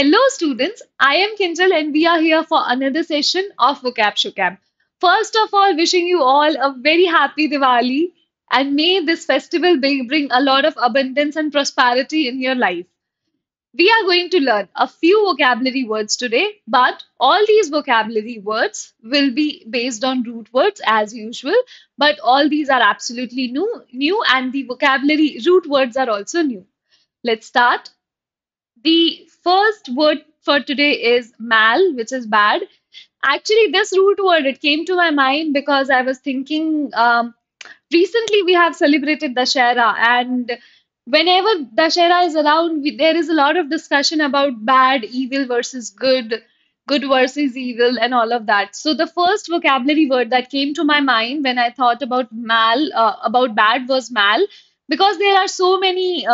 Hello, students. I am Kinjal, and we are here for another session of Vocab Shocab. First of all, wishing you all a very happy Diwali, and may this festival bring a lot of abundance and prosperity in your life. We are going to learn a few vocabulary words today, but all these vocabulary words will be based on root words as usual. But all these are absolutely new, and the vocabulary root words are also new. Let's start. The first word for today is mal, which is bad. Actually, this root word, it came to my mind because I was thinking recently we have celebrated Dashera, and whenever Dashera is around, there is a lot of discussion about bad, evil versus good, good versus evil, and all of that. So the first vocabulary word that came to my mind when I thought about bad was mal, because there are so many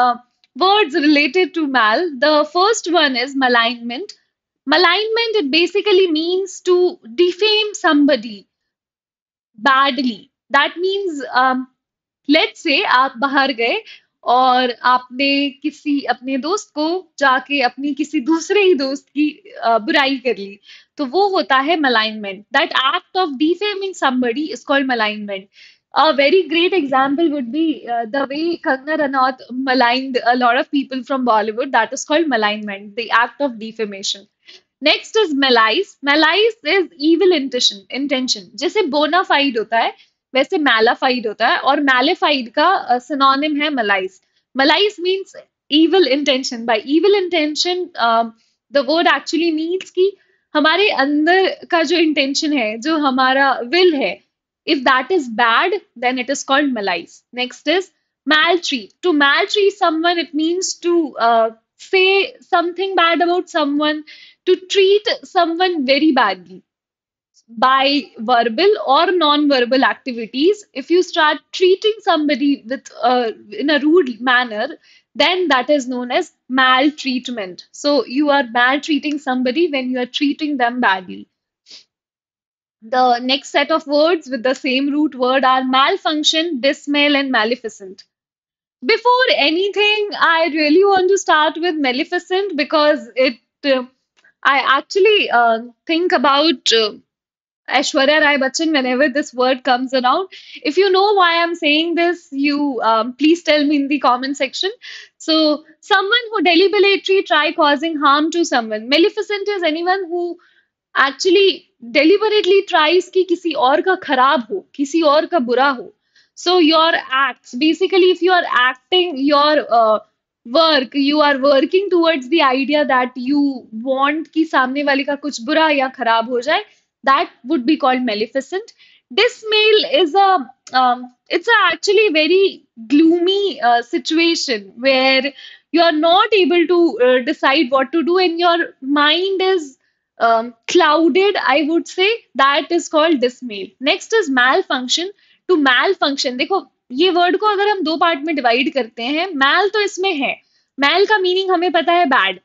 words related to mal. The first one is malignment. Malignment, it basically means to defame somebody badly. That means let's say आप बाहर गए और आपने किसी अपने दोस्त को जाके अपनी किसी दूसरे ही दोस्त की बुराई कर ली, तो वो होता है malignment. That act of defaming somebody is called malignment. A very great example would be the way Kangna Ranaut maligned a lot of people from Bollywood. That is called malignment, the act of defamation. Next is malice. Malice is evil intention. जैसे bonafide होता है, वैसे mala fide होता है, और मैलेफाइड का synonym है मलाइस. मलाइस means evil intention. By evil intention, the word actually means कि हमारे अंदर का जो intention है, जो हमारा will है, if that is bad, then it is called malice. Next is maltreat. To maltreat someone, it means to say something bad about someone, to treat someone very badly by verbal or non-verbal activities. If you start treating somebody with in a rude manner, then that is known as maltreatment. So you are maltreating somebody when you are treating them badly. The next set of words with the same root word are malfunction, dismal, and maleficent. Before anything, I really want to start with Maleficent because I actually think about Aishwarya Rai Bachchan whenever this word comes around. If you know why I'm saying this, you please tell me in the comment section. So, someone who deliberately try causing harm to someone. Maleficent is anyone who actually deliberately tries कि किसी और का खराब हो, किसी और का बुरा हो. So your acts, basically, if you are acting your work, you are working towards the idea that you want कि सामने वाले का कुछ बुरा या खराब हो जाए, that would be called maleficent. Dismal is it's a actually very gloomy situation where you are not able to decide what to do and your mind is clouded, I would say. That is called dismal. Next is malfunction. To malfunction, देखो ये word को अगर हम दो part में divide करते हैं, मैल तो इसमें है. मैल का मीनिंग हमें पता है बैड.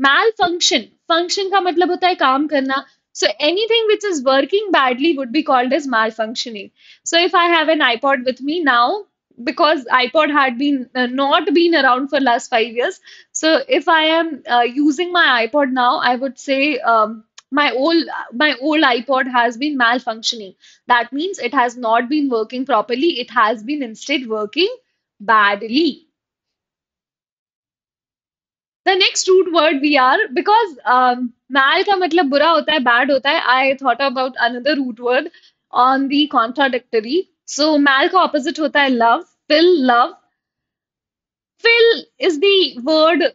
मैल फंक्शन, फंक्शन का मतलब होता है काम करना. So anything which is working badly would be called as malfunctioning. So if I have an iPod with me now, because iPod had been not been around for last 5 years, so if I am using my iPod now, I would say my old iPod has been malfunctioning. That means it has not been working properly. It has been instead working badly. The next root word we are, because mal का मतलब बुरा होता है, bad होता है. I thought about another root word on the contradictory. So mal का opposite होता है love. Fill, love. Fill is the word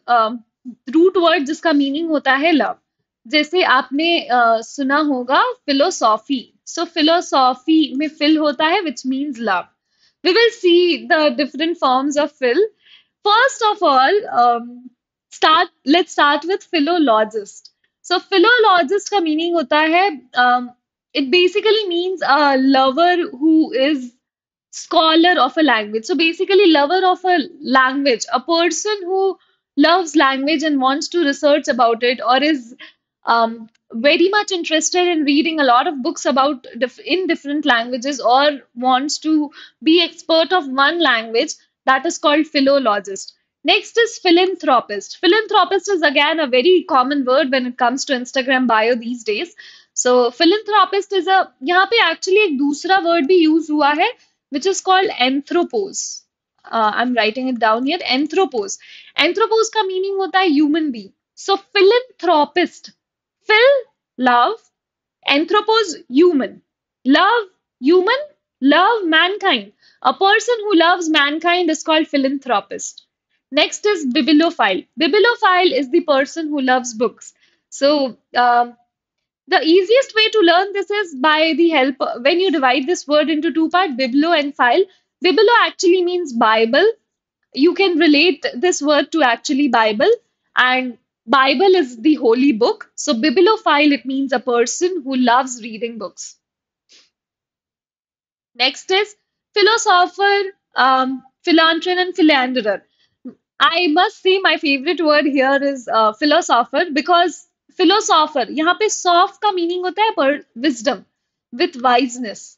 root word जिसका meaning होता है love. जैसे आपने सुना होगा philosophy. So philosophy में fill होता है, which means love. We will see the different forms of fill. First of all, let's start with philologist. So philologist का meaning होता है it basically means a lover who is scholar of a language. So basically, lover of a language, a person who loves language and wants to research about it, or is very much interested in reading a lot of books about in different languages, or wants to be expert of one language. That is called philologist. Next is philanthropist. Philanthropist is again a very common word when it comes to Instagram bio these days. So philanthropist is a यहाँ पे actually एक दूसरा word भी use हुआ है which is called anthropos. I'm writing it down here. Anthropos. Anthropos का meaning होता है human being. So philanthropist. Phil love, anthropos human. Love human, love mankind. A person who loves mankind is called philanthropist. Next is bibliophile. Bibliophile is the person who loves books. So, the easiest way to learn this is by the help, when you divide this word into two parts, biblo and file. Biblo actually means Bible. You can relate this word to actually Bible, and Bible is the holy book. So, bibliophile, it means a person who loves reading books. Next is philosopher, philanthropist, and philanderer. I must say my favorite word here is philosopher because philosopher यहाँ पे soft का meaning होता है पर wisdom with wiseness.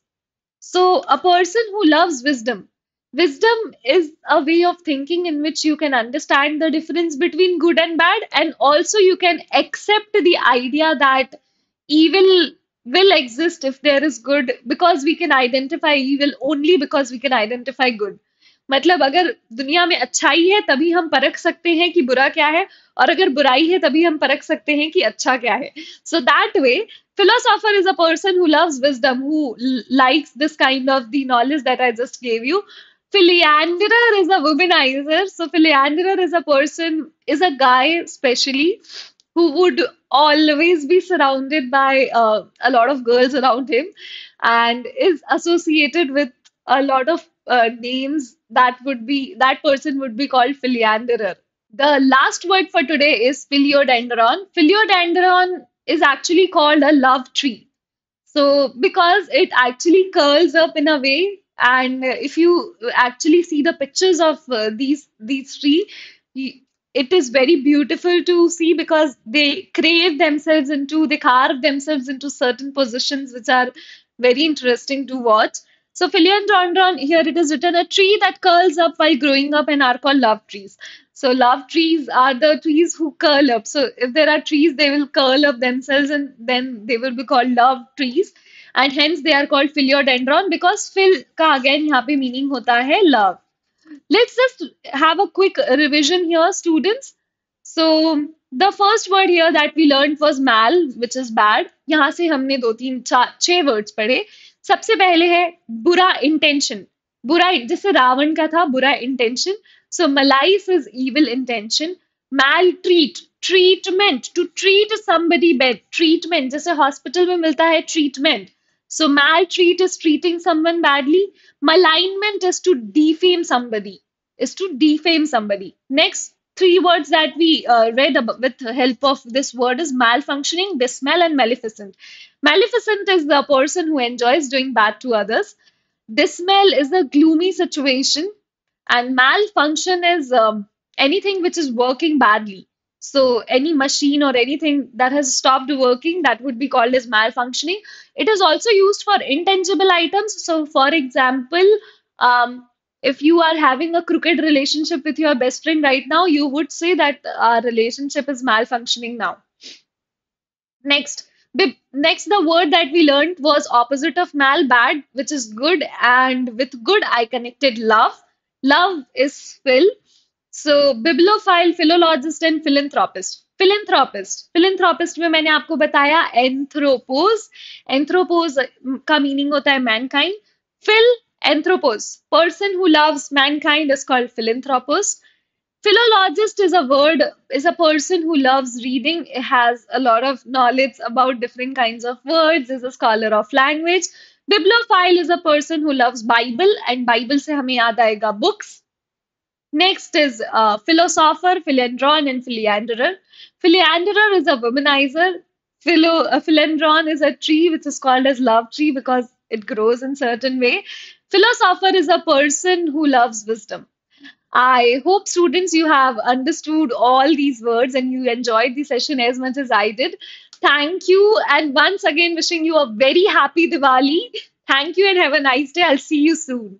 So a person who loves wisdom. Wisdom is a way of thinking in which you can understand the difference between good and bad, and also you can accept the idea that evil will exist if there is good because we can identify evil only because we can identify good. मतलब अगर दुनिया में अच्छाई है तभी हम परख सकते हैं कि बुरा क्या है और अगर बुराई है तभी हम परख सकते हैं कि अच्छा क्या है. So that way, philosopher is a person who loves wisdom, who likes this kind of the knowledge that I just gave you. Philanderer is a womanizer. So philanderer is a person, is a guy especially who would always be surrounded by a lot of girls around him and is associated with a lot of names that person would be called philanderer. The last word for today is philiodendron. Philiodendron is actually called a love tree. So, because it actually curls up in a way, and if you actually see the pictures of these three, it is very beautiful to see because they they carve themselves into certain positions which are very interesting to watch. So, philiandrondron, here it is written, a tree that curls up while growing up and are called love trees. So, love trees are the trees who curl up. So, if there are trees, they will curl up themselves and then they will be called love trees. And hence they are called philiodendron because phil का again यहाँ पे meaning होता है love. Let's just have a quick revision here, students. So, the first word here that we learned was mal, which is bad. यहाँ से हमने दो तीन चार छह words पढ़े. सबसे पहले है बुरा intention. बुरा जैसे रावण का था बुरा intention. So, malice is evil intention. Maltreat, treatment, to treat somebody bad. Treatment, जैसे hospital में मिलता है treatment. So, maltreat is treating someone badly. Malignment is to defame somebody, is to defame somebody. Next three words that we read about with the help of this word is malfunctioning, dismal, and maleficent. Maleficent is the person who enjoys doing bad to others. Dismal is a gloomy situation, and malfunction is anything which is working badly. So, any machine or anything that has stopped working, that would be called as malfunctioning. It is also used for intangible items. So, for example, if you are having a crooked relationship with your best friend right now, you would say that our relationship is malfunctioning now. Next, next, the word that we learned was opposite of mal, bad, which is good, and with good, I connected love. Love is Phil. So, bibliophile, philologist, and philanthropist. Philanthropist में मैंने आपको बताया anthropos. Anthropos का meaning होता है mankind. Phil, anthropos, person who loves mankind is called philanthropos. Philologist is a word, is a person who loves reading, has a lot of knowledge about different kinds of words, is a scholar of language. Bibliophile is a person who loves Bible, and Bible से हमें याद आएगा books. Next is philosopher, philandron, and philanderer. Philanderer is a womanizer. Philandron is a tree which is called as love tree because it grows in certain way. Philosopher is a person who loves wisdom. I hope students you have understood all these words and you enjoyed the session as much as I did. Thank you, and once again wishing you a very happy Diwali. Thank you and have a nice day. I'll see you soon.